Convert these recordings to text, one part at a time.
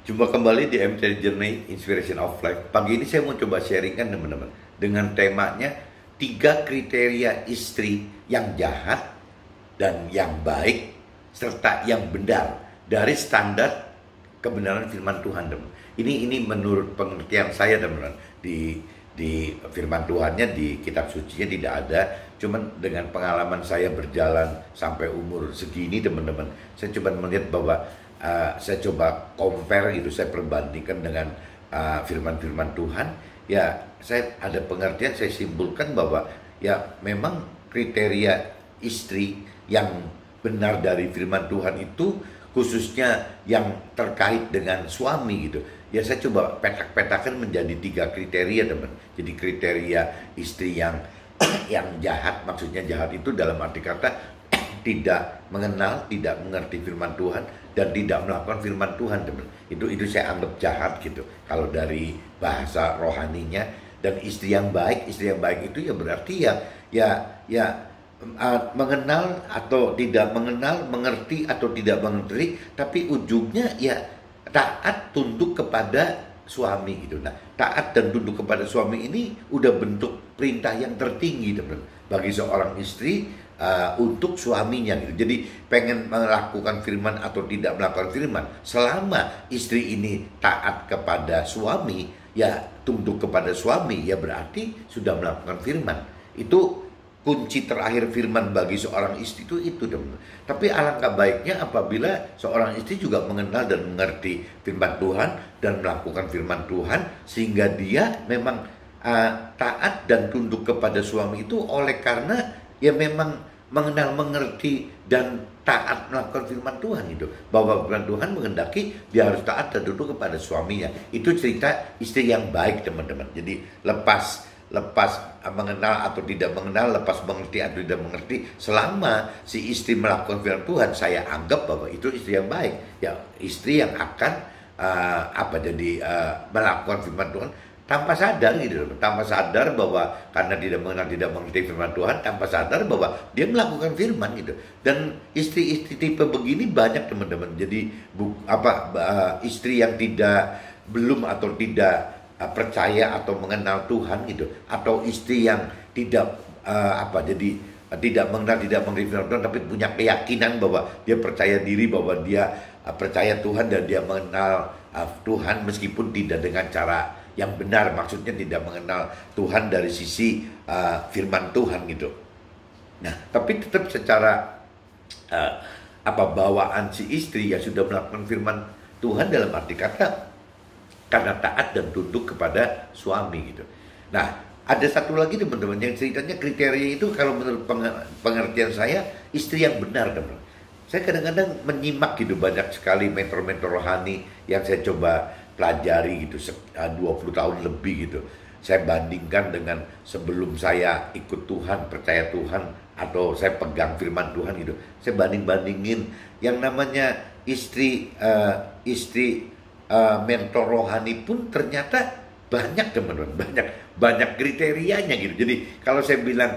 Jumpa kembali di MT Journey Inspiration of Life. Pagi ini saya mau coba sharingkan teman-teman dengan temanya 3 kriteria istri yang jahat dan yang baik serta yang benar dari standar kebenaran firman Tuhan, teman. Ini menurut pengertian saya, teman-teman. Di firman Tuhannya di kitab sucinya tidak ada, cuman dengan pengalaman saya berjalan sampai umur segini, teman-teman, saya coba melihat bahwa saya coba compare gitu, saya perbandingkan dengan firman-firman Tuhan. Ya, saya ada pengertian, saya simpulkan bahwa ya memang kriteria istri yang benar dari firman Tuhan itu khususnya yang terkait dengan suami gitu. Ya saya coba petak-petakan menjadi 3 kriteria, teman. Jadi kriteria istri yang jahat, maksudnya jahat itu dalam arti kata tidak mengenal, tidak mengerti firman Tuhan, dan tidak melakukan firman Tuhan, teman. Itu saya anggap jahat gitu kalau dari bahasa rohaninya. Dan istri yang baik itu ya berarti ya mengenal atau tidak mengenal, mengerti atau tidak mengerti, tapi ujungnya ya taat tunduk kepada suami gitu. Nah, taat dan tunduk kepada suami ini udah bentuk perintah yang tertinggi, teman, bagi seorang istri untuk suaminya gitu. Jadi pengen melakukan firman atau tidak melakukan firman, selama istri ini taat kepada suami, ya tunduk kepada suami, ya berarti sudah melakukan firman. Itu kunci terakhir firman bagi seorang istri itu, teman. Tapi alangkah baiknya apabila seorang istri juga mengenal dan mengerti firman Tuhan dan melakukan firman Tuhan, sehingga dia memang taat dan tunduk kepada suami itu oleh karena ya memang mengenal, mengerti dan taat melakukan firman Tuhan itu. Bahwa firman Tuhan menghendaki dia harus taat dan tunduk kepada suaminya. Itu cerita istri yang baik, teman-teman. Jadi lepas mengenal atau tidak mengenal, lepas mengerti atau tidak mengerti, selama si istri melakukan firman Tuhan, saya anggap bahwa itu istri yang baik. Ya, istri yang akan melakukan firman Tuhan tanpa sadar gitu, tanpa sadar bahwa karena tidak mengenal, tidak mengerti firman Tuhan, tanpa sadar bahwa dia melakukan firman gitu. Dan istri-istri tipe begini banyak, teman-teman. Jadi istri yang belum atau tidak percaya atau mengenal Tuhan gitu, atau istri yang tidak tidak mengenal, tidak mengerti firman Tuhan, tapi punya keyakinan bahwa dia percaya diri, bahwa dia percaya Tuhan dan dia mengenal Tuhan meskipun tidak dengan cara yang benar, maksudnya tidak mengenal Tuhan dari sisi firman Tuhan gitu. Nah, tapi tetap secara bawaan si istri ya sudah melakukan firman Tuhan dalam arti kata karena taat dan tunduk kepada suami gitu. Nah, ada satu lagi, teman-teman, yang ceritanya kriteria itu kalau menurut pengertian saya istri yang benar, teman. Saya kadang-kadang menyimak gitu banyak sekali mentor-mentor rohani yang saya coba pelajari gitu 20 tahun lebih gitu. Saya bandingkan dengan sebelum saya ikut Tuhan, percaya Tuhan, atau saya pegang firman Tuhan gitu. Saya bandingin yang namanya istri mentor rohani pun ternyata banyak, teman-teman, banyak kriterianya gitu. Jadi kalau saya bilang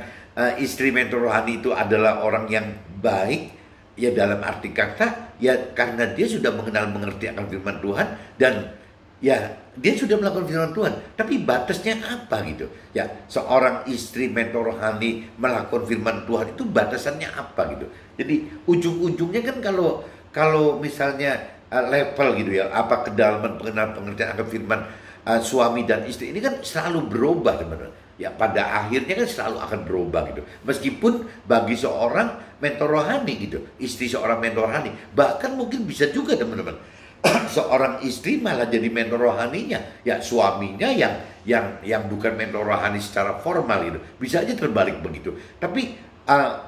istri mentor rohani itu adalah orang yang baik, ya dalam arti kata ya karena dia sudah mengenal, mengerti akan firman Tuhan, dan ya dia sudah melakukan firman Tuhan. Tapi batasnya apa gitu? Ya, seorang istri mentor rohani melakukan firman Tuhan itu batasannya apa gitu? Jadi ujung-ujungnya kan kalau misalnya level gitu ya, kedalaman pengenalan pengertian akan firman suami dan istri ini kan selalu berubah, teman-teman. Ya pada akhirnya kan selalu akan berubah gitu. Meskipun bagi seorang mentor rohani gitu, istri seorang mentor rohani, bahkan mungkin bisa juga, teman-teman, seorang istri malah jadi mentor rohaninya, ya suaminya yang bukan mentor rohani secara formal gitu. Bisa aja terbalik begitu. Tapi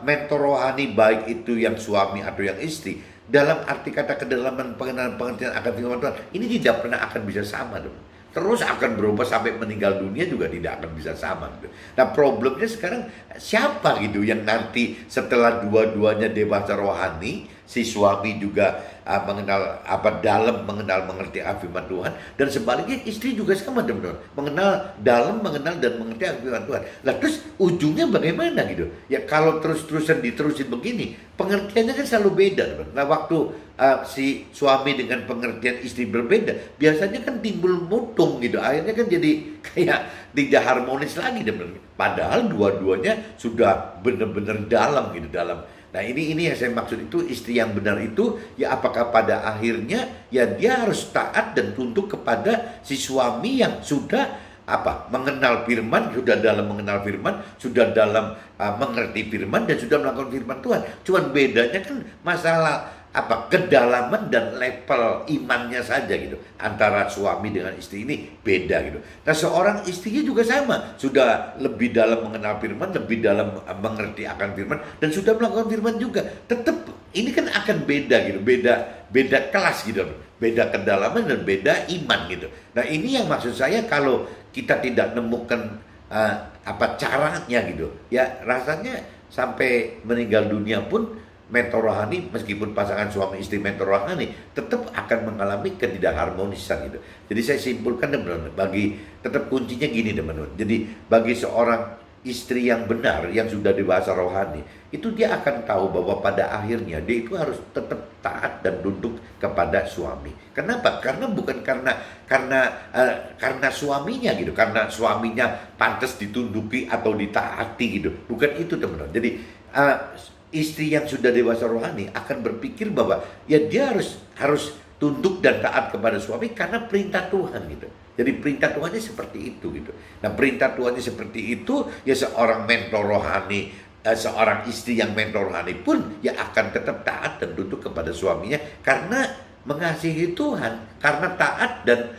mentor rohani baik itu yang suami atau yang istri, dalam arti kata kedalaman pengenalan pengertian akan firman Tuhan ini tidak pernah akan bisa sama, teman. Terus akan berubah sampai meninggal dunia juga tidak akan bisa sama gitu. Nah, problemnya sekarang siapa gitu yang nanti setelah dua-duanya dewasa rohani, si suami juga mengenal apa dalam, mengenal mengerti firman Tuhan, dan sebaliknya istri juga sama teman-teman, mengenal dalam, mengenal dan mengerti firman Tuhan. Lah terus ujungnya bagaimana gitu? Ya kalau terus-terusan diterusin begini, pengertiannya kan selalu beda teman. Nah waktu si suami dengan pengertian istri berbeda, biasanya kan timbul mutung gitu, akhirnya kan jadi kayak tidak harmonis lagi teman. Padahal dua-duanya sudah benar-benar dalam gitu, dalam. Nah ini yang saya maksud itu, istri yang benar itu ya apakah pada akhirnya ya dia harus taat dan tunduk kepada si suami yang sudah mengenal firman, sudah dalam mengenal firman, sudah dalam mengerti firman, dan sudah melakukan firman Tuhan. Cuman bedanya kan masalah kedalaman dan level imannya saja gitu, antara suami dengan istri ini beda gitu. Nah seorang istrinya juga sama, sudah lebih dalam mengenal firman, lebih dalam mengerti akan firman, dan sudah melakukan firman juga. Tetap ini kan akan beda gitu, beda kelas gitu, beda kedalaman dan beda iman gitu. Nah ini yang maksud saya, kalau kita tidak menemukan caranya gitu, ya rasanya sampai meninggal dunia pun mentor rohani, meskipun pasangan suami istri mentor rohani, tetap akan mengalami ketidakharmonisan gitu. Jadi saya simpulkan teman-teman, tetap kuncinya gini teman-teman. Jadi bagi seorang istri yang benar, yang sudah dewasa rohani, itu dia akan tahu bahwa pada akhirnya dia itu harus tetap taat dan tunduk kepada suami. Kenapa? Karena bukan karena suaminya gitu, karena suaminya pantas ditunduki atau ditaati gitu. Bukan itu teman-teman. Jadi istri yang sudah dewasa rohani akan berpikir bahwa ya dia harus tunduk dan taat kepada suami karena perintah Tuhan gitu. Jadi perintah Tuhannya seperti itu gitu. Nah perintah Tuhannya seperti itu, ya seorang mentor rohani, seorang istri yang mentor rohani pun ya akan tetap taat dan tunduk kepada suaminya karena mengasihi Tuhan, karena taat dan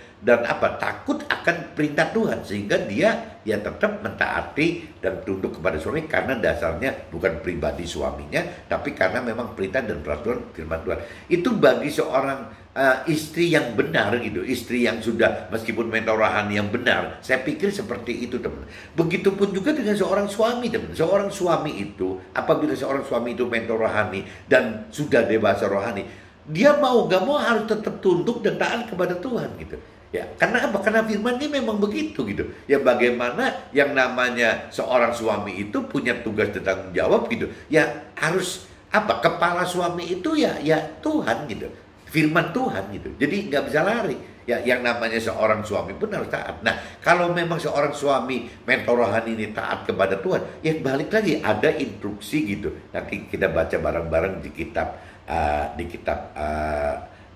takut akan perintah Tuhan, sehingga dia ya tetap mentaati dan tunduk kepada suami karena dasarnya bukan pribadi suaminya, tapi karena memang perintah dan peraturan firman Tuhan. Itu bagi seorang istri yang benar gitu, istri yang sudah meskipun mentor rohani yang benar, saya pikir seperti itu teman. Begitupun juga dengan seorang suami teman. Seorang suami itu, apabila seorang suami itu mentor rohani dan sudah dewasa rohani, dia mau gak mau harus tetap tunduk dan taat kepada Tuhan gitu. Ya, karena apa? Karena firman-Nya memang begitu gitu. Ya bagaimana yang namanya seorang suami itu punya tugas dan tanggung jawab gitu. Ya harus kepala suami itu ya Tuhan gitu. Firman Tuhan gitu. Jadi nggak bisa lari. Ya yang namanya seorang suami pun harus taat. Nah, kalau memang seorang suami mentor rohani ini taat kepada Tuhan, ya balik lagi ada instruksi gitu. Nanti kita baca bareng-bareng di kitab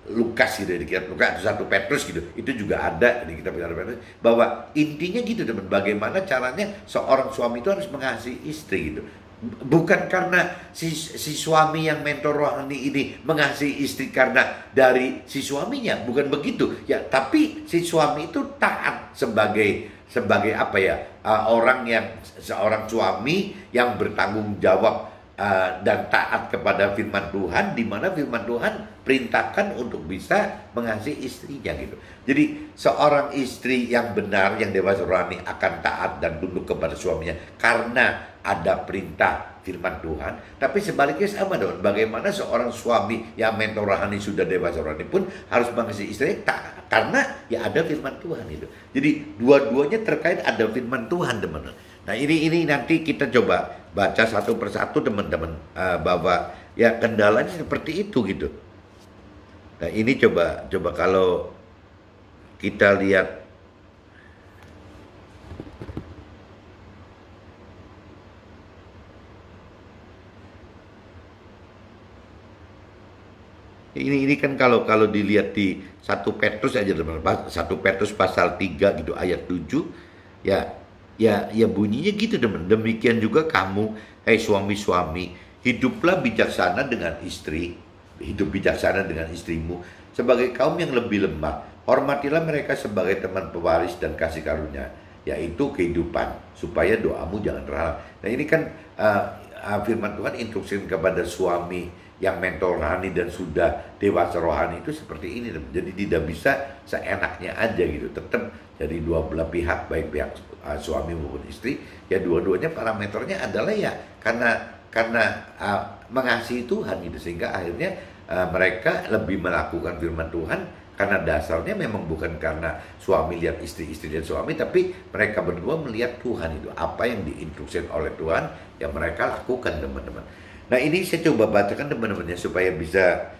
Lukas gitu, di kitab Lukas 1 Petrus gitu, itu juga ada di kitab Petrus, bahwa intinya gitu teman, bagaimana caranya seorang suami itu harus mengasihi istri gitu. Bukan karena si suami yang mentor rohani ini mengasihi istri karena dari si suaminya, bukan begitu ya, tapi si suami itu taat sebagai orang yang seorang suami yang bertanggung jawab dan taat kepada firman Tuhan, di mana firman Tuhan perintahkan untuk bisa mengasihi istrinya gitu. Jadi seorang istri yang benar, yang dewasa rohani akan taat dan tunduk kepada suaminya karena ada perintah firman Tuhan. Tapi sebaliknya sama dong. Bagaimana seorang suami yang mentor rohani sudah dewasa rohani pun harus mengasihi istrinya karena ya ada firman Tuhan itu. Jadi dua-duanya terkait ada firman Tuhan teman-teman. Nah ini nanti kita coba baca satu persatu teman-teman, bahwa ya kendalanya seperti itu gitu. Nah ini coba kalau kita lihat ini kan kalau dilihat di 1 Petrus aja teman-teman, 1 Petrus pasal 3 gitu ayat 7 ya bunyinya gitu teman. Demikian juga kamu, hai suami-suami, hiduplah bijaksana dengan istri, hidup bijaksana dengan istrimu sebagai kaum yang lebih lemah. Hormatilah mereka sebagai teman pewaris dan kasih karunia, yaitu kehidupan, supaya doamu jangan terhalang. Nah ini kan firman Tuhan instruksi kepada suami yang mentor rohani dan sudah dewasa rohani itu seperti ini. Jadi tidak bisa seenaknya aja gitu. Tetap dari dua belah pihak, baik pihak suami maupun istri, ya dua-duanya parameternya adalah ya karena mengasihi Tuhan gitu, sehingga akhirnya mereka lebih melakukan firman Tuhan karena dasarnya memang bukan karena suami lihat istri dan suami, tapi mereka berdua melihat Tuhan itu. Apa yang diinstruksikan oleh Tuhan, yang mereka lakukan, teman-teman. Nah, ini saya coba bacakan teman-teman ya, supaya bisa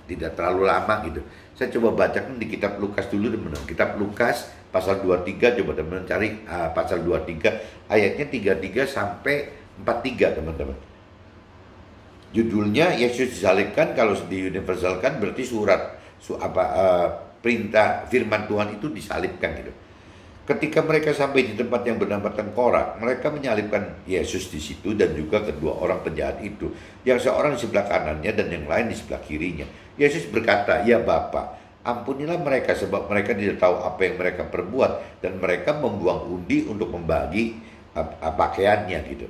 tidak terlalu lama gitu. Saya coba bacakan di kitab Lukas dulu, teman-teman. Kitab Lukas pasal 23, coba teman-teman cari pasal 23 ayatnya 33 sampai 43, teman-teman. Judulnya Yesus disalibkan. Kalau diuniversalkan berarti perintah firman Tuhan itu disalibkan gitu. Ketika mereka sampai di tempat yang bernama Tengkorak, mereka menyalibkan Yesus di situ dan juga kedua orang penjahat itu, yang seorang di sebelah kanannya dan yang lain di sebelah kirinya. Yesus berkata, "Ya Bapa, ampunilah mereka sebab mereka tidak tahu apa yang mereka perbuat." Dan mereka membuang undi untuk membagi pakaiannya gitu.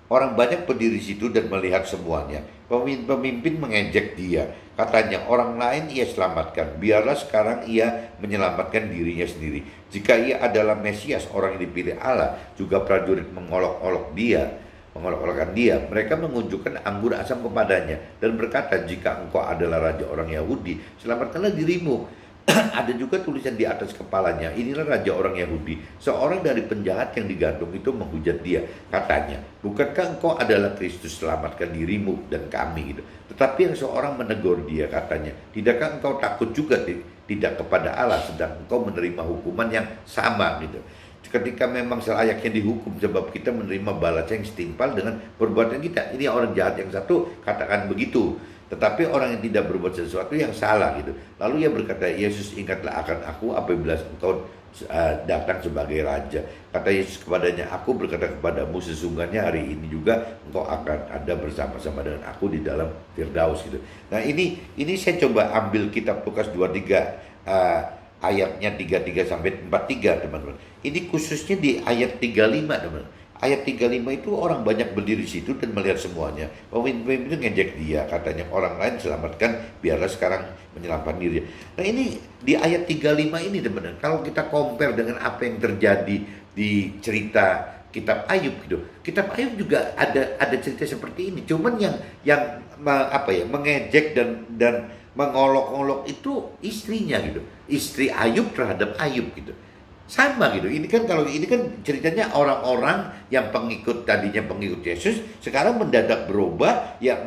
Orang banyak berdiri di situ dan melihat semuanya. Pemimpin mengejek dia. Katanya, orang lain ia selamatkan. Biarlah sekarang ia menyelamatkan dirinya sendiri. Jika ia adalah Mesias, orang yang dipilih Allah, juga prajurit mengolok-olokkan dia. Mereka mengunjukkan anggur asam kepadanya dan berkata, "Jika engkau adalah raja orang Yahudi, selamatkanlah dirimu." Ada juga tulisan di atas kepalanya, "Inilah raja orang Yahudi." Seorang dari penjahat yang digantung itu menghujat dia. Katanya, "Bukankah engkau adalah Kristus? Selamatkan dirimu dan kami." Gitu. Tetapi yang seorang menegur dia, katanya, "Tidakkah engkau takut juga tidak kepada Allah, sedang engkau menerima hukuman yang sama?" Gitu. Ketika memang selayaknya dihukum, sebab kita menerima balasan yang setimpal dengan perbuatan kita. Ini orang jahat yang satu katakan begitu. Tetapi orang yang tidak berbuat sesuatu yang salah gitu. Lalu ia berkata, "Yesus, ingatlah akan aku apabila engkau datang sebagai raja." Kata Yesus kepadanya, "Aku berkata kepadamu, sesungguhnya hari ini juga engkau akan ada bersama-sama dengan aku di dalam Firdaus." Gitu. Nah, ini saya coba ambil kitab Lukas 23 ayatnya 33 sampai 43, teman-teman. Ini khususnya di ayat 35, teman-teman. Ayat 35 itu orang banyak berdiri di situ dan melihat semuanya. Pemimpin itu ngejek dia, katanya, "Orang lain selamatkan, biarlah sekarang menyelamatkan diri." Nah, ini di ayat 35 ini, teman-teman, kalau kita compare dengan apa yang terjadi di cerita kitab Ayub gitu. Kitab Ayub juga ada cerita seperti ini. Cuman yang mengejek dan mengolok-olok itu istrinya gitu. Istri Ayub terhadap Ayub gitu. Sama gitu. Ini kan ceritanya orang-orang yang tadinya pengikut Yesus, sekarang mendadak berubah ya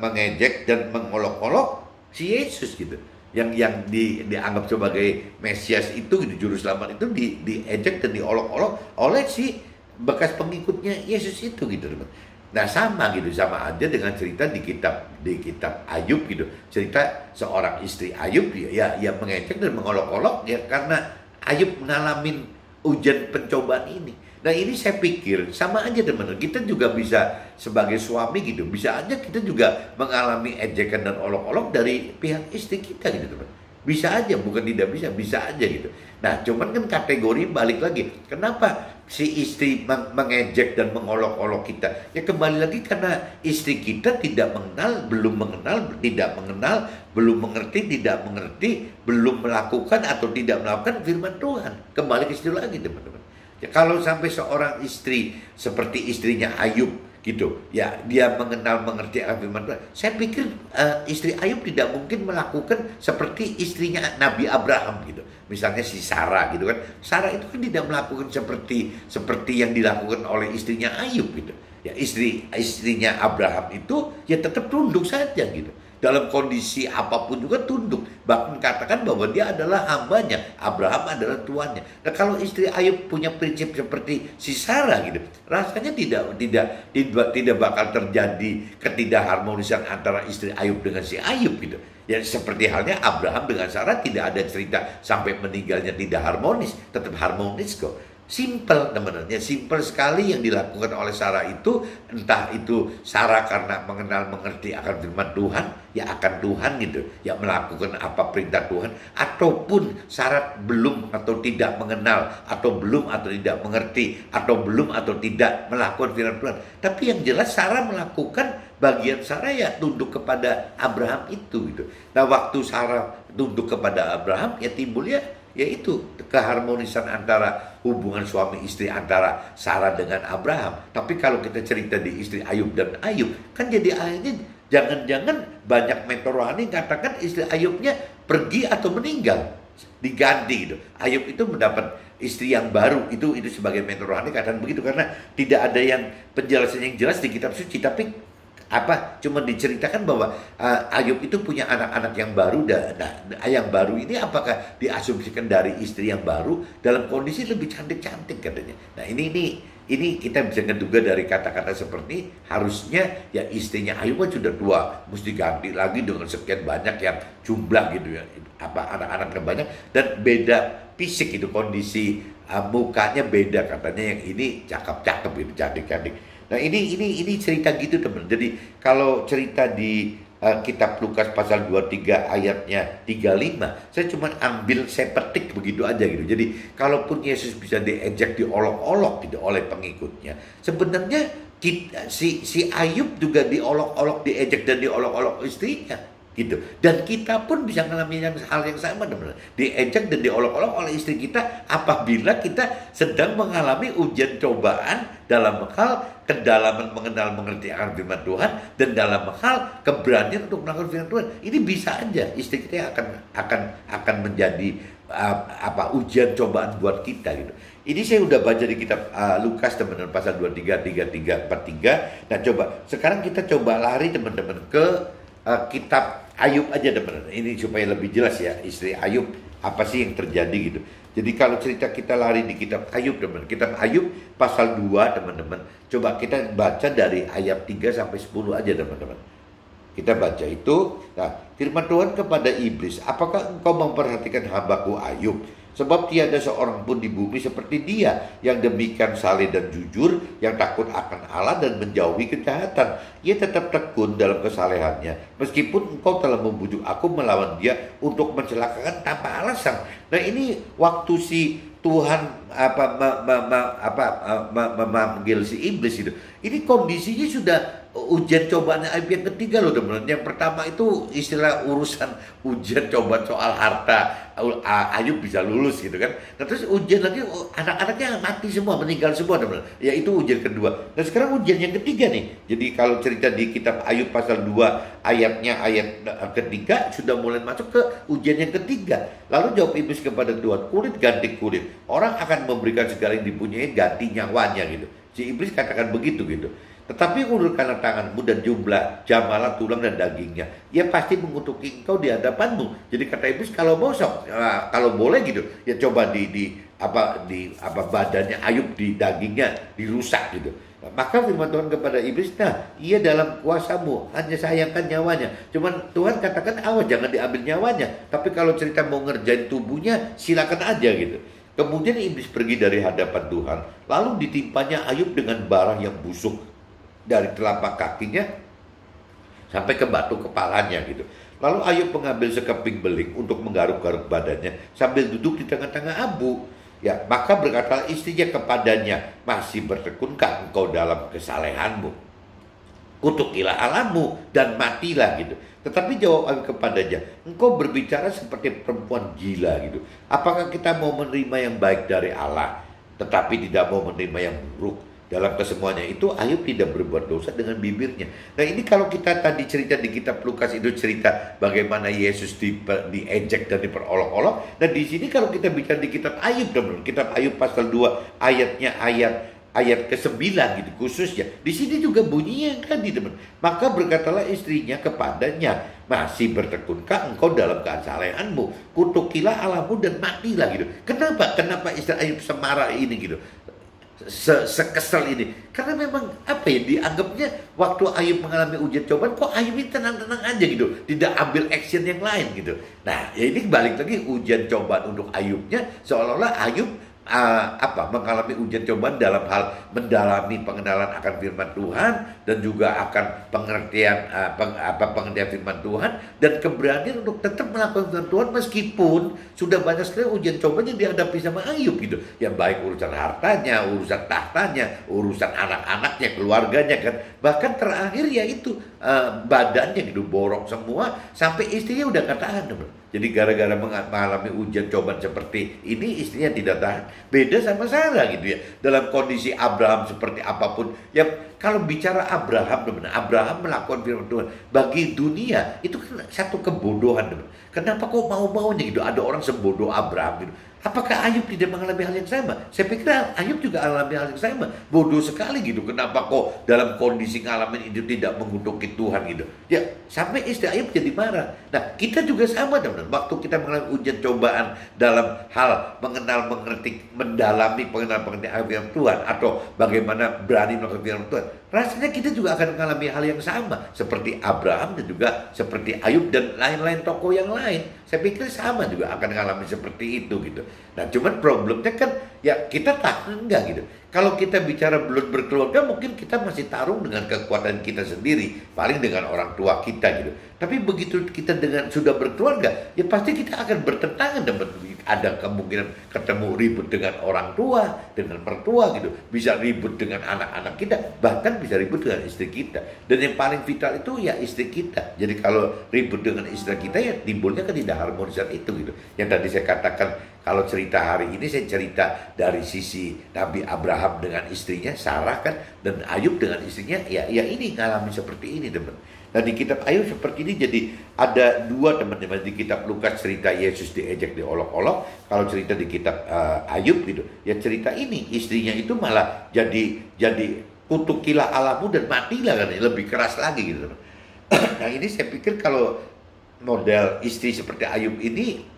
mengejek dan mengolok-olok si Yesus gitu. Yang dianggap sebagai Mesias itu gitu, juru selamat itu diejek dan diolok-olok oleh si bekas pengikutnya Yesus itu gitu, teman. Nah, sama aja dengan cerita di kitab Ayub gitu. Cerita seorang istri Ayub ya mengejek dan mengolok-olok ya karena Ayub mengalami ujian pencobaan ini. Nah, ini saya pikir sama aja, teman-teman. Kita juga bisa sebagai suami gitu, bisa aja kita juga mengalami ejekan dan olok-olok dari pihak istri kita gitu, teman. Bisa aja, bukan tidak bisa aja gitu. Nah, cuman kan kategori balik lagi. Kenapa si istri mengejek dan mengolok-olok kita? Ya kembali lagi karena istri kita tidak mengenal, belum mengenal, tidak mengenal, belum mengerti, tidak mengerti, belum melakukan atau tidak melakukan firman Tuhan. Kembali ke situ lagi, teman-teman. Ya, kalau sampai seorang istri seperti istrinya Ayub gitu, ya dia mengenal, mengerti akan firman Tuhan. Saya pikir istri Ayub tidak mungkin melakukan seperti istrinya Nabi Abraham gitu. Misalnya si Sarah gitu kan. Sarah itu kan tidak melakukan seperti yang dilakukan oleh istrinya Ayub gitu. Ya istrinya Abraham itu ya tetap tunduk saja gitu. Dalam kondisi apapun juga tunduk. Bahkan katakan bahwa dia adalah hambanya, Abraham adalah tuannya. Nah, kalau istri Ayub punya prinsip seperti si Sarah gitu, rasanya tidak bakal terjadi ketidakharmonisan antara istri Ayub dengan si Ayub gitu. Ya seperti halnya Abraham dengan Sarah, tidak ada cerita sampai meninggalnya tidak harmonis, tetap harmonis kok. Simple, teman-teman, ya simple sekali yang dilakukan oleh Sarah itu. Entah itu Sarah karena mengenal, mengerti akan firman Tuhan, ya akan Tuhan gitu, ya melakukan apa perintah Tuhan, ataupun Sarah belum atau tidak mengenal, atau belum atau tidak mengerti, atau belum atau tidak melakukan firman Tuhan. Tapi yang jelas Sarah melakukan bagian Sarah, ya tunduk kepada Abraham itu gitu. Nah, waktu Sarah tunduk kepada Abraham, ya timbulnya yaitu keharmonisan antara hubungan suami istri antara Sarah dengan Abraham. Tapi kalau kita cerita di istri Ayub dan Ayub, kan jadi akhirnya Jangan-jangan banyak mentor rohani katakan istri Ayubnya pergi atau meninggal, diganti gitu. Ayub itu mendapat istri yang baru, itu sebagai mentor rohani katakan begitu, karena tidak ada yang penjelasan yang jelas di kitab suci, tapi cuma diceritakan bahwa Ayub itu punya anak-anak yang baru. Yang baru ini apakah diasumsikan dari istri yang baru dalam kondisi lebih cantik-cantik katanya. Nah ini kita bisa ngeduga dari kata-kata seperti harusnya ya istrinya Ayub kan sudah tua, mesti ganti lagi dengan sekian banyak yang jumlah gitu ya, anak-anaknya banyak dan beda fisik itu, kondisi mukanya beda katanya, yang ini cakep-cakep gitu, cantik-cantik. Nah ini cerita gitu teman. Jadi kalau cerita di kitab Lukas pasal 23 ayatnya 35, saya cuma saya petik begitu aja gitu. Jadi kalaupun Yesus bisa diejek, diolok-olok gitu oleh pengikutnya, sebenarnya si Ayub juga diolok-olok, diejek dan diolok-olok istrinya gitu. Dan kita pun bisa mengalami hal yang sama teman-teman, diejek dan diolok-olok oleh istri kita apabila kita sedang mengalami ujian cobaan dalam hal kedalaman mengenal mengerti akan firman Tuhan dan dalam hal keberanian untuk melakukan firman Tuhan. Ini bisa aja istri kita akan menjadi ujian cobaan buat kita gitu. Ini saya udah baca di kitab Lukas teman-teman pasal 23, 33, 43. Nah coba sekarang kita coba lari teman-teman ke kitab Ayub aja teman-teman. Ini supaya lebih jelas ya, istri Ayub apa sih yang terjadi gitu. Jadi kalau cerita kita lari di kitab Ayub teman-teman, kitab Ayub pasal 2 teman-teman. Coba kita baca dari ayat 3 sampai 10 aja teman-teman. Kita baca itu. Nah, firman Tuhan kepada iblis, apakah engkau memperhatikan hambaku Ayub? Sebab tiada seorang pun di bumi seperti dia, yang demikian saleh dan jujur, yang takut akan Allah dan menjauhi kejahatan. Ia tetap tekun dalam kesalehannya, meskipun engkau telah membujuk aku melawan dia untuk mencelakakan tanpa alasan. Nah ini waktu si Tuhan memanggil si iblis itu, ini kondisinya sudah ujian cobaan Ayub yang ketiga loh teman-teman. Yang pertama itu istilah urusan ujian cobaan soal harta, Ayub bisa lulus gitu kan. Nah, terus ujian lagi anak-anaknya mati semua, meninggal semua teman-teman. Ya itu ujian kedua. Nah sekarang ujian yang ketiga nih. Jadi kalau cerita di kitab Ayub pasal 2 ayat ketiga sudah mulai masuk ke ujian yang ketiga. Lalu jawab iblis kepada Tuhan, kulit ganti kulit. Orang akan memberikan segala yang dipunyai ganti nyawanya gitu. Si iblis katakan begitu gitu. Tetapi ulurkanlah tanganmu dan jumlah jamalah tulang dan dagingnya. Ia pasti mengutuki engkau di hadapanmu. Jadi kata iblis, kalau mau kalau boleh gitu, ya coba di badannya Ayub, di dagingnya dirusak gitu. Maka firman Tuhan kepada iblis, nah ia dalam kuasamu, hanya sayangkan nyawanya. Cuman Tuhan katakan, awas jangan diambil nyawanya. Tapi kalau cerita mau ngerjain tubuhnya, silakan aja gitu. Kemudian iblis pergi dari hadapan Tuhan. Lalu ditimpanya Ayub dengan bara yang busuk dari telapak kakinya sampai ke batu kepalanya gitu. Lalu Ayub mengambil sekeping beling untuk menggaruk-garuk badannya sambil duduk di tengah-tengah abu. Ya, maka berkatalah istrinya kepadanya, masih bertekunkah engkau dalam kesalehanmu? Kutukilah Allahmu dan matilah gitu. Tetapi jawab Ayub kepadanya, engkau berbicara seperti perempuan gila gitu. Apakah kita mau menerima yang baik dari Allah, tetapi tidak mau menerima yang buruk? Dalam kesemuanya itu Ayub tidak berbuat dosa dengan bibirnya. Nah ini kalau kita tadi cerita di kitab Lukas itu cerita bagaimana Yesus diejek dan diperolok-olok. Dan di sini kalau kita bicara di kitab Ayub, teman-teman, kitab Ayub pasal 2 ayat ke-9 gitu khususnya. Di sini juga bunyinya yang tadi teman. Maka berkatalah istrinya kepadanya, masih bertekunkah engkau dalam kesalehanmu? Kutukilah Allahmu dan matilah gitu. Kenapa istri Ayub semarah ini gitu? Sekesal ini karena memang dianggapnya waktu Ayub mengalami ujian cobaan kok Ayub ini tenang-tenang aja gitu, tidak ambil action yang lain gitu. Nah ya ini balik lagi ujian cobaan untuk Ayubnya seolah-olah Ayub mengalami ujian cobaan dalam hal mendalami pengenalan akan firman Tuhan dan juga akan pengertian firman Tuhan dan keberanian untuk tetap melakukan firman Tuhan meskipun sudah banyak sekali ujian cobaan yang dihadapi sama Ayub gitu. Yang baik urusan hartanya, urusan tahtanya, urusan anak-anaknya, keluarganya kan. Bahkan terakhir yaitu badannya gitu, borok semua, sampai istrinya udah nggak tahan, teman. Jadi gara-gara mengalami ujian cobaan seperti ini, istrinya tidak tahan. Beda sama Sarah gitu ya. Dalam kondisi Abraham seperti apapun, ya kalau bicara Abraham, teman, Abraham melakukan firman Tuhan bagi dunia itu kan satu kebodohan, teman. Kenapa kok mau-maunya gitu? Ada orang sebodoh Abraham gitu. Apakah Ayub tidak mengalami hal yang sama? Saya pikir Ayub juga mengalami hal yang sama. Bodoh sekali gitu. Kenapa kok dalam kondisi ngalamin itu tidak mengutuki Tuhan gitu? Ya, sampai istri Ayub jadi marah. Nah, kita juga sama, teman-teman. Waktu kita mengalami ujian cobaan dalam hal mengenal, mengerti, mendalami pengenal firman Tuhan, atau bagaimana berani melakukan firman Tuhan, rasanya kita juga akan mengalami hal yang sama seperti Abraham dan juga seperti Ayub dan lain-lain tokoh yang lain. Saya pikir sama juga akan mengalami seperti itu gitu. Nah, cuman problemnya kan ya kita tak enggak gitu. Kalau kita bicara belum berkeluarga, mungkin kita masih tarung dengan kekuatan kita sendiri, paling dengan orang tua kita gitu. Tapi begitu kita dengan sudah berkeluarga, ya pasti kita akan bertentangan dan ada kemungkinan ketemu ribut dengan orang tua, dengan mertua gitu. Bisa ribut dengan anak-anak kita, bahkan bisa ribut dengan istri kita. Dan yang paling vital itu ya istri kita. Jadi kalau ribut dengan istri kita ya timbulnya ketidakharmonisan itu gitu. Yang tadi saya katakan, kalau cerita hari ini saya cerita dari sisi Nabi Abraham dengan istrinya Sarah kan, dan Ayub dengan istrinya ya ini ngalami seperti ini, teman. Nah, di kitab Ayub seperti ini. Jadi ada dua, teman-teman. Di kitab Lukas cerita Yesus diejek, diolok-olok. Kalau cerita di kitab Ayub gitu, ya cerita ini istrinya itu malah jadi kutukilah Allahmu dan matilah kan, lebih keras lagi gitu, teman. Nah, ini saya pikir kalau model istri seperti Ayub ini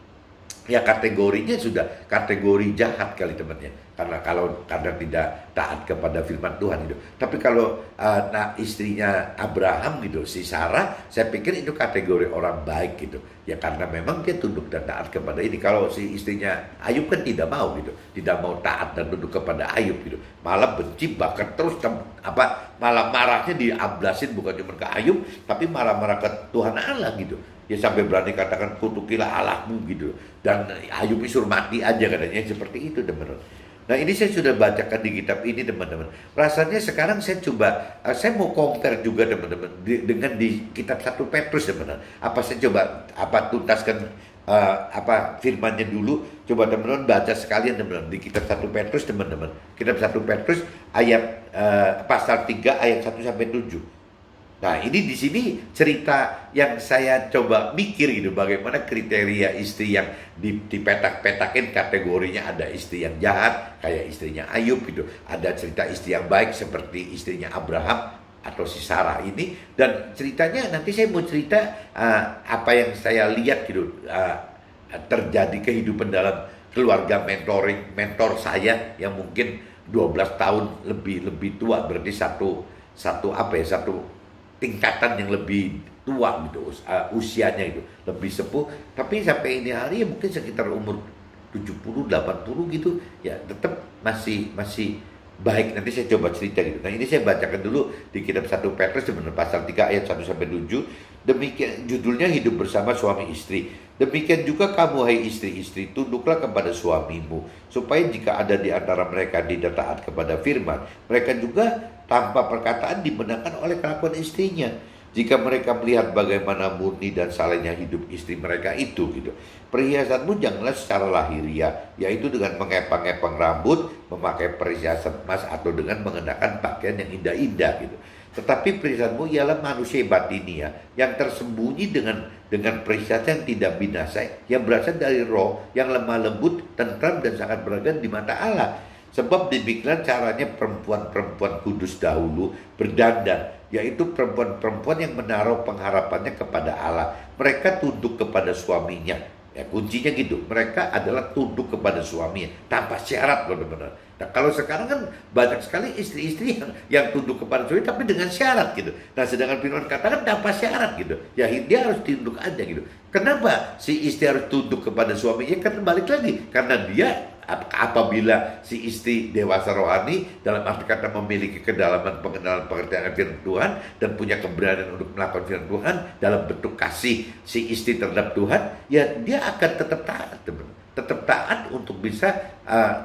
ya kategorinya sudah kategori jahat kali, temannya, karena tidak taat kepada firman Tuhan itu. Tapi kalau istrinya Abraham gitu, si Sarah, saya pikir itu kategori orang baik gitu ya, karena memang dia tunduk dan taat kepada ini. Kalau si istrinya Ayub kan tidak mau gitu, tidak mau taat dan tunduk kepada Ayub gitu, malah benci, bahkan terus malah marahnya diablasin, bukan cuma ke Ayub tapi marah-marah ke Tuhan Allah gitu. Ya sampai berani katakan kutukilah Allahmu gitu. Dan Ayub suruh mati aja katanya, seperti itu, teman-teman. Nah, ini saya sudah bacakan di kitab ini, teman-teman. Rasanya sekarang saya coba, saya mau compare juga, teman-teman, dengan di kitab 1 Petrus, teman-teman. Saya coba tuntaskan firmannya dulu. Coba teman-teman baca sekalian, teman-teman, di kitab 1 Petrus, teman-teman. Kitab 1 Petrus ayat pasal 3 ayat 1 sampai 7. Nah, ini di sini cerita yang saya coba mikir gitu, bagaimana kriteria istri yang dipetak-petakin kategorinya. Ada istri yang jahat kayak istrinya Ayub gitu, ada cerita istri yang baik seperti istrinya Abraham atau si Sarah ini. Dan ceritanya nanti saya mau cerita apa yang saya lihat gitu, terjadi kehidupan dalam keluarga mentor saya yang mungkin 12 tahun lebih tua, berarti satu tingkatan yang lebih tua gitu, usianya itu lebih sepuh, tapi sampai ini hari ya mungkin sekitar umur 70, 80 gitu ya, tetap masih baik. Nanti saya coba cerita gitu. Nah, ini saya bacakan dulu di kitab 1 Petrus pasal 3 ayat 1 sampai 7. Demikian judulnya, hidup bersama suami istri. Demikian juga kamu, hai istri-istri, tunduklah kepada suamimu, supaya jika ada di antara mereka tidak taat kepada firman, mereka juga tanpa perkataan dimenangkan oleh kelakuan istrinya. Jika mereka melihat bagaimana murni dan salehnya hidup istri mereka itu gitu. Perhiasanmu janganlah secara lahiriah, yaitu dengan mengepang-epang rambut, memakai perhiasan emas, atau dengan mengenakan pakaian yang indah-indah gitu. Tetapi perhiasanmu ialah manusia batinia, yang tersembunyi dengan perhiasan yang tidak binasa, yang berasal dari roh, yang lemah lembut, tentram, dan sangat beragam di mata Allah. Sebab demikian caranya perempuan-perempuan kudus dahulu berdandan, yaitu perempuan-perempuan yang menaruh pengharapannya kepada Allah. Mereka tunduk kepada suaminya. Ya, kuncinya gitu. Mereka adalah tunduk kepada suaminya tanpa syarat, benar-benar. Nah, kalau sekarang kan banyak sekali istri-istri yang tunduk kepada suami tapi dengan syarat gitu. Nah, sedangkan firman katakan tanpa syarat gitu. Ya, dia harus tunduk aja gitu. Kenapa si istri harus tunduk kepada suaminya? Karena balik lagi, karena dia apabila si istri dewasa rohani, dalam arti kata memiliki kedalaman pengenalan pengertian firman Tuhan dan punya keberanian untuk melakukan firman Tuhan dalam bentuk kasih si istri terhadap Tuhan, ya dia akan tetap taat, teman. Tetap taat untuk bisa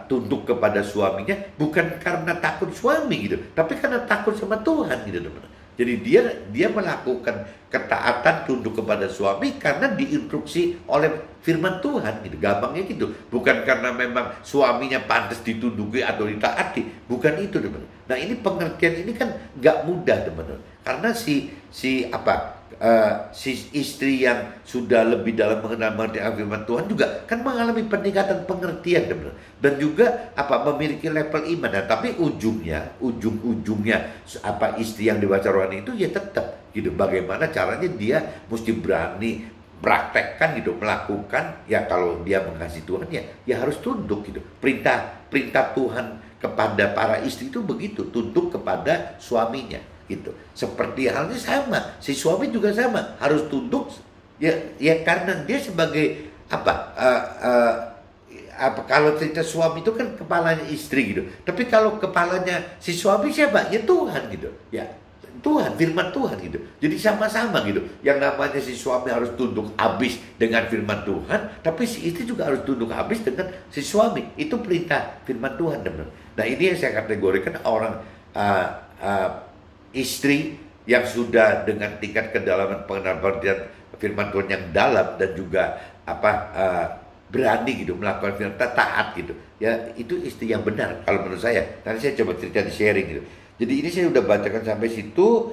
tunduk kepada suaminya, bukan karena takut suami gitu, tapi karena takut sama Tuhan gitu, teman. Jadi dia melakukan ketaatan tunduk kepada suami karena diinstruksi oleh firman Tuhan gitu. Gampangnya gitu. Bukan karena memang suaminya pantas ditunduki atau ditaati. Bukan itu, teman-teman. Nah, ini pengertian ini kan nggak mudah, teman-teman. Karena si istri yang sudah lebih dalam mengenal mengerti firman Tuhan juga kan mengalami peningkatan pengertian, teman-teman. Dan juga memiliki level iman. Nah, tapi ujungnya istri yang dewasa rohani itu ya tetap gitu. Bagaimana caranya dia mesti berani praktekkan gitu, melakukan ya. Kalau dia mengasihi Tuhan ya harus tunduk gitu. Perintah Tuhan kepada para istri itu begitu, tunduk kepada suaminya gitu. Seperti halnya sama, si suami juga sama, harus tunduk ya karena dia sebagai kalau cerita suami itu kan kepalanya istri gitu. Tapi kalau kepalanya si suami siapa? Ya Tuhan gitu. Ya Tuhan, firman Tuhan gitu. Jadi sama-sama gitu. Yang namanya si suami harus tunduk habis dengan firman Tuhan, tapi si istri juga harus tunduk habis dengan si suami. Itu perintah firman Tuhan, teman-teman. Nah, ini yang saya kategorikan orang istri yang sudah dengan tingkat kedalaman pengertian firman Tuhan yang dalam dan juga berani gitu melakukan firman, taat gitu. Ya, itu istri yang benar kalau menurut saya. Nanti saya coba cerita di sharing gitu. Jadi ini saya udah bacakan sampai situ.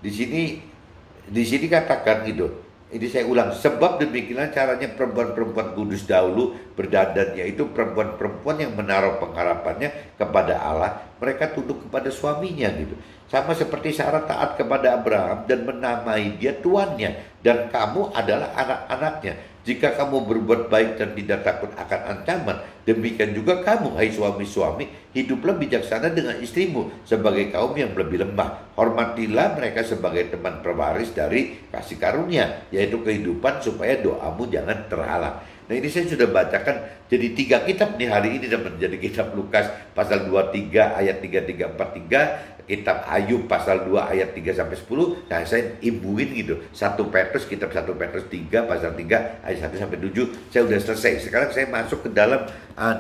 Di sini katakan gitu. Ini saya ulang, sebab demikianlah caranya perempuan-perempuan kudus dahulu berdandan, yaitu perempuan-perempuan yang menaruh pengharapannya kepada Allah. Mereka tunduk kepada suaminya gitu. Sama seperti Sarah taat kepada Abraham dan menamai dia tuannya, dan kamu adalah anak-anaknya. Jika kamu berbuat baik dan tidak takut akan ancaman, demikian juga kamu, hai suami-suami, hiduplah bijaksana dengan istrimu sebagai kaum yang lebih lemah. Hormatilah mereka sebagai teman pewaris dari kasih karunia, yaitu kehidupan, supaya doamu jangan terhalang. Nah, ini saya sudah bacakan jadi 3 kitab nih hari ini, teman. Jadi kitab Lukas pasal 23 ayat 33-43, kitab Ayub pasal 2 ayat 3-10. Nah, saya ibuin gitu. Kitab 1 Petrus 3 pasal 3 ayat 1-7. Saya udah selesai. Sekarang saya masuk ke dalam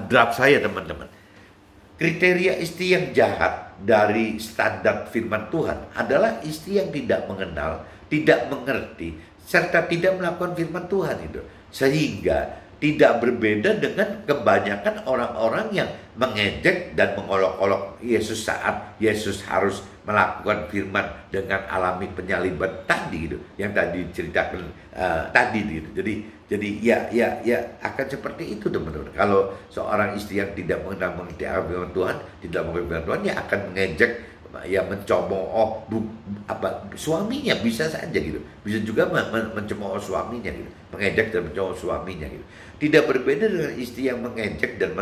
draft saya, teman-teman. Kriteria istri yang jahat dari standar firman Tuhan adalah istri yang tidak mengenal, tidak mengerti, serta tidak melakukan firman Tuhan itu. Sehingga tidak berbeda dengan kebanyakan orang-orang yang mengejek dan mengolok-olok Yesus saat Yesus harus melakukan firman dengan alami penyaliban tadi gitu, yang tadi ceritakan tadi gitu. Jadi ya akan seperti itu, teman-teman. Kalau seorang istri yang tidak mengerti firman Tuhan, tidak mengerti firman Tuhan, ya akan mengejek, ya mencemooh suaminya, bisa saja gitu. Bisa juga mencemooh suaminya gitu, mengejek dan mencemooh suaminya gitu. Tidak berbeda dengan istri yang mengejek dan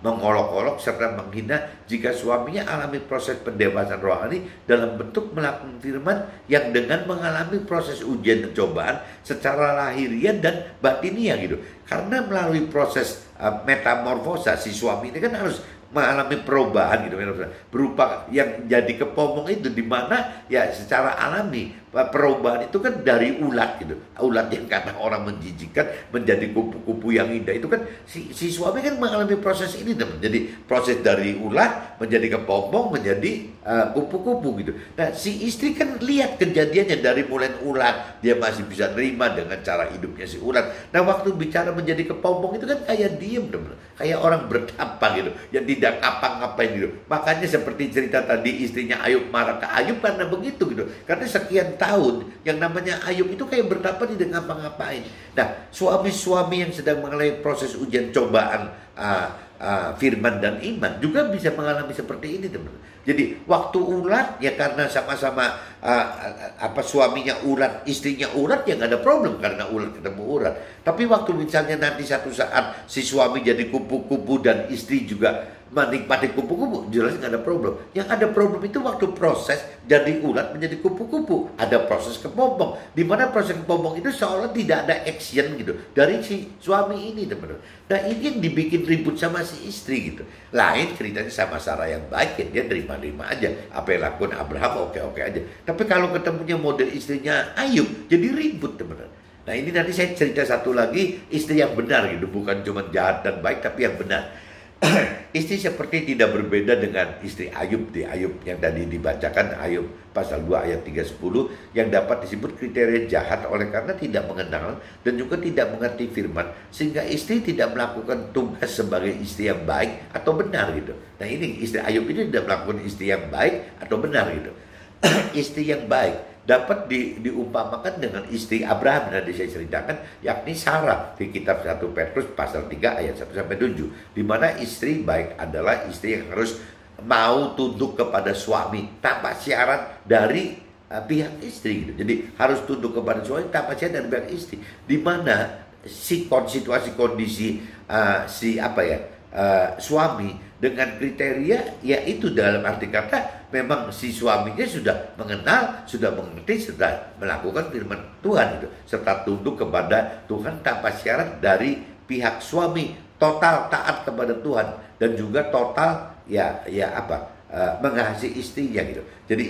mengolok-olok serta menghina jika suaminya alami proses pendewasaan rohani dalam bentuk melakukan firman yang dengan mengalami proses ujian dan cobaan secara lahiriah dan batiniah gitu. Karena melalui proses metamorfosa, si suami ini kan harus mengalami perubahan gitu, berupa yang jadi kepompong itu, di mana ya secara alami perubahan itu kan dari ulat gitu, ulat yang kata orang menjijikkan menjadi kupu-kupu yang indah. Itu kan si suami kan mengalami proses ini, teman. Jadi proses dari ulat menjadi kepompong menjadi kupu-kupu gitu. Nah, si istri kan lihat kejadiannya dari mulai ulat, dia masih bisa terima dengan cara hidupnya si ulat. Nah, waktu bicara menjadi kepompong itu kan kayak diem, teman, kayak orang bertapa gitu, yang tidak ngapa-ngapain gitu. Makanya seperti cerita tadi, istrinya Ayub marah ke Ayub karena begitu gitu, karena sekian tahun yang namanya Ayub itu kayak bertapa, tidak ngapa-ngapain. Nah, suami-suami yang sedang mengalami proses ujian cobaan firman dan iman juga bisa mengalami seperti ini, teman. Jadi waktu ulat ya karena sama-sama suaminya ulat, istrinya ulat, ya nggak ada problem karena ulat ketemu ulat. Tapi waktu misalnya nanti satu saat si suami jadi kupu-kupu dan istri juga menikmati kupu-kupu, jelas nggak ada problem. Yang ada problem itu waktu proses dari ulat menjadi kupu-kupu, ada proses kepompong, di mana proses kepompong itu seolah tidak ada action gitu dari si suami ini, teman-teman. Nah, ini yang dibikin ribut sama si istri gitu. Lain ceritanya sama Sarah yang baik, ya dia terima-terima aja apa yang lakukan Abraham, oke-oke aja. Tapi kalau ketemunya model istrinya Ayub, jadi ribut, teman-teman. Nah, ini nanti saya cerita satu lagi, istri yang benar gitu, bukan cuma jahat dan baik, tapi yang benar. Istri seperti tidak berbeda dengan istri Ayub di Ayub yang tadi dibacakan, Ayub pasal 2 ayat 3-10, yang dapat disebut kriteria jahat oleh karena tidak mengenal dan juga tidak mengerti firman, sehingga istri tidak melakukan tugas sebagai istri yang baik atau benar gitu. Nah ini istri Ayub ini tidak melakukan istri yang baik atau benar gitu. Istri yang baik dapat diumpamakan dengan istri Abraham yang saya ceritakan, yakni Sarah di kitab 1 Petrus pasal 3 ayat 1-7, di mana istri baik adalah istri yang harus mau tunduk kepada suami tanpa syarat dari pihak istri gitu. Jadi harus tunduk kepada suami tanpa syarat dari pihak istri, di mana situasi kondisi suami dengan kriteria yaitu dalam arti kata memang si suaminya sudah mengenal, sudah mengerti, sudah melakukan firman Tuhan itu, serta tunduk kepada Tuhan tanpa syarat dari pihak suami, total taat kepada Tuhan dan juga total mengasihi istrinya gitu. Jadi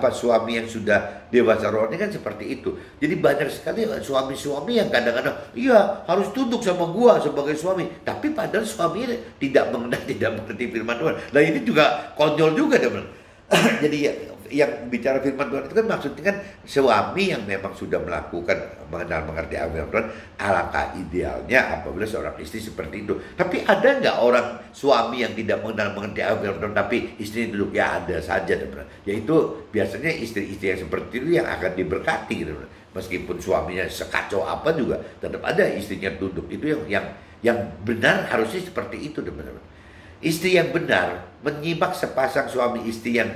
suami yang sudah dewasa rohani kan seperti itu. Jadi banyak sekali suami-suami yang kadang-kadang iya harus tunduk sama gua sebagai suami, tapi padahal suaminya tidak mengenal, tidak mengerti firman Tuhan. Nah ini juga konyol juga teman. Jadi yang bicara firman Tuhan itu kan maksudnya kan suami yang memang sudah melakukan mengenal mengerti firman Tuhan. Alangkah idealnya apabila seorang istri seperti itu. Tapi ada nggak orang suami yang tidak mengenal mengerti firman Tuhan tapi istri duduk? Ya ada saja teman. Yaitu biasanya istri-istri yang seperti itu yang akan diberkati gitu. Meskipun suaminya sekacau apa juga tetap ada istrinya tunduk. Itu yang benar harusnya seperti itu teman-teman. Istri yang benar menyimak sepasang suami istri yang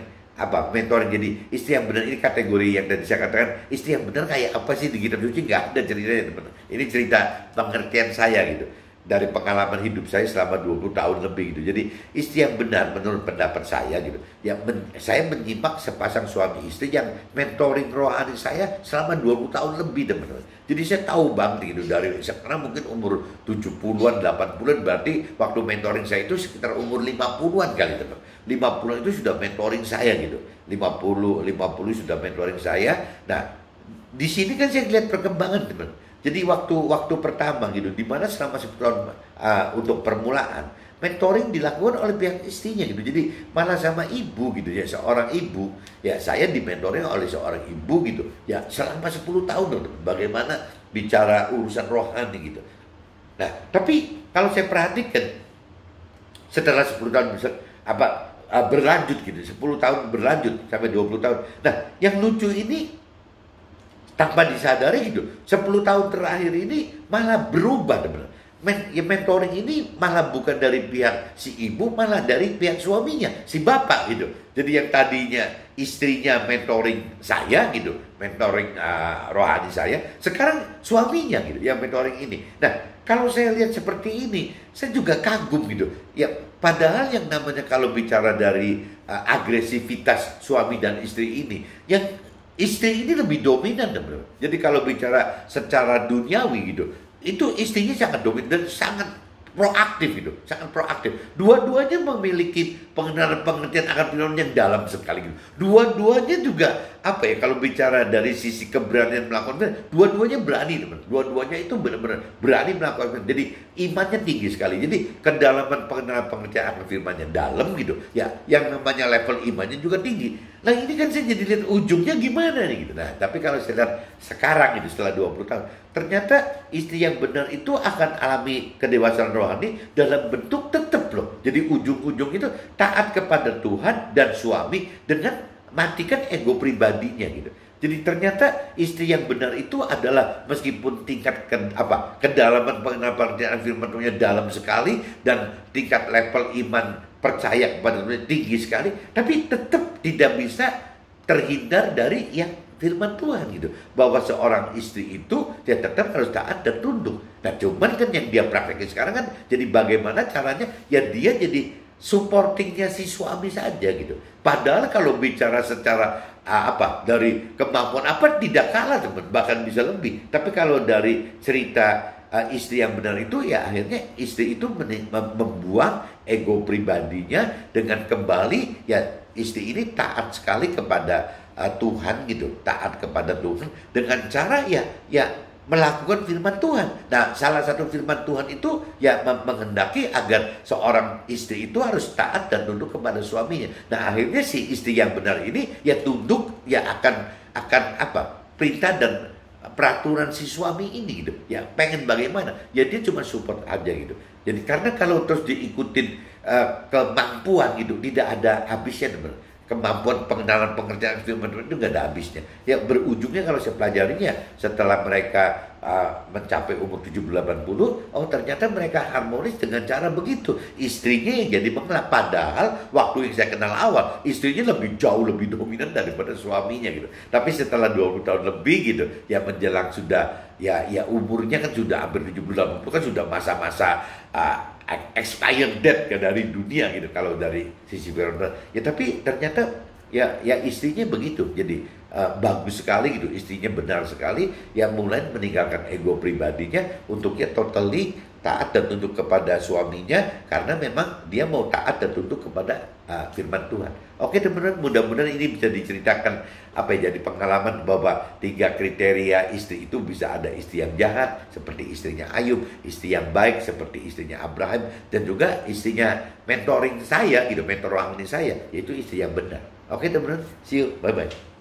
mentoring. Jadi istri yang benar ini kategori yang tadi saya katakan, istri yang benar kayak apa sih di kitab suci? Nggak ada ceritanya teman. Ini cerita pengertian saya gitu, dari pengalaman hidup saya selama 20 tahun lebih gitu. Jadi istri yang benar menurut pendapat saya gitu, saya menyimak sepasang suami istri yang mentoring rohani saya selama 20 tahun lebih teman-teman. Jadi saya tahu banget gitu, dari sekarang mungkin umur 70-an, 80-an, berarti waktu mentoring saya itu sekitar umur 50-an kali teman. 50 itu sudah mentoring saya gitu. 50 sudah mentoring saya. Nah, di sini kan saya lihat perkembangan teman. Jadi waktu pertama gitu, di mana selama 10 tahun untuk permulaan, mentoring dilakukan oleh pihak istrinya gitu. Jadi malah sama ibu gitu ya, seorang ibu, ya saya dimentoring oleh seorang ibu gitu. Ya selama 10 tahun loh, bagaimana bicara urusan rohani gitu. Nah, tapi kalau saya perhatikan setelah 10 tahun berlanjut gitu, 10 tahun berlanjut sampai 20 tahun. Nah, yang lucu ini tanpa disadari gitu, 10 tahun terakhir ini malah berubah teman. Mentoring ini malah bukan dari pihak si ibu, malah dari pihak suaminya, si bapak gitu. Jadi yang tadinya istrinya mentoring saya gitu, mentoring rohani saya, sekarang suaminya gitu yang mentoring ini. Nah, kalau saya lihat seperti ini, saya juga kagum gitu. Ya, padahal yang namanya kalau bicara dari agresivitas suami dan istri ini, yang istri ini lebih dominan teman. Jadi kalau bicara secara duniawi gitu, itu istrinya sangat dominan dan sangat proaktif gitu, sangat proaktif. Dua-duanya memiliki pengertian akan firman yang dalam sekali gitu. Dua-duanya juga kalau bicara dari sisi keberanian melakukan, dua-duanya berani teman. Dua-duanya itu benar-benar berani melakukan. Jadi imannya tinggi sekali. Jadi kedalaman pengertian akan firmannya dalam gitu. Ya, yang namanya level imannya juga tinggi. Nah ini kan saya jadi lihat ujungnya gimana nih gitu. Nah tapi kalau saya lihat sekarang gitu setelah 20 tahun, ternyata istri yang benar itu akan alami kedewasaan rohani dalam bentuk tetap loh. Jadi ujung-ujung itu taat kepada Tuhan dan suami dengan matikan ego pribadinya gitu. Jadi ternyata istri yang benar itu adalah meskipun tingkat kedalaman pengertian firman Tuhan dalam sekali dan tingkat level iman percaya kepada Tuhan tinggi sekali, tapi tetap tidak bisa terhindar dari yang firman Tuhan gitu, bahwa seorang istri itu dia tetap harus taat dan tunduk. Nah cuman kan yang dia praktekin sekarang kan jadi bagaimana caranya ya dia jadi supportingnya si suami saja gitu. Padahal kalau bicara secara dari kemampuan tidak kalah teman, bahkan bisa lebih. Tapi kalau dari cerita istri yang benar itu ya akhirnya istri itu membuang ego pribadinya dengan kembali ya istri ini taat sekali kepada Tuhan gitu, taat kepada Tuhan dengan cara ya melakukan firman Tuhan. Nah, salah satu firman Tuhan itu ya menghendaki agar seorang istri itu harus taat dan tunduk kepada suaminya. Nah, akhirnya si istri yang benar ini ya tunduk ya akan apa? Perintah dan peraturan si suami ini gitu. Ya pengen bagaimana? Ya dia cuma support aja gitu. Jadi karena kalau terus diikutin kemampuan gitu, tidak ada habisnya teman. Kemampuan pengenalan pengerjaan firman Tuhan itu nggak ada habisnya. Ya berujungnya kalau saya pelajarinya setelah mereka mencapai umur 70-80, oh ternyata mereka harmonis dengan cara begitu. Istrinya yang jadi mengelak, padahal waktu yang saya kenal awal, istrinya jauh lebih dominan daripada suaminya gitu. Tapi setelah 20 tahun lebih gitu, ya menjelang sudah ya umurnya kan sudah hampir 70-80 kan sudah masa-masa expired date kan dari dunia gitu kalau dari sisi firman. Ya tapi ternyata ya istrinya begitu. Jadi bagus sekali gitu, istrinya benar sekali yang mulai meninggalkan ego pribadinya untuk ya totally taat dan tunduk kepada suaminya karena memang dia mau taat dan tunduk kepada firman Tuhan. Oke teman-teman, mudah-mudahan ini bisa diceritakan apa ya, jadi pengalaman bahwa 3 kriteria istri itu bisa ada istri yang jahat seperti istrinya Ayub, istri yang baik seperti istrinya Abraham, dan juga istrinya mentoring saya gitu, mentor rohani saya, yaitu istri yang benar. Oke teman-teman, see you, bye-bye.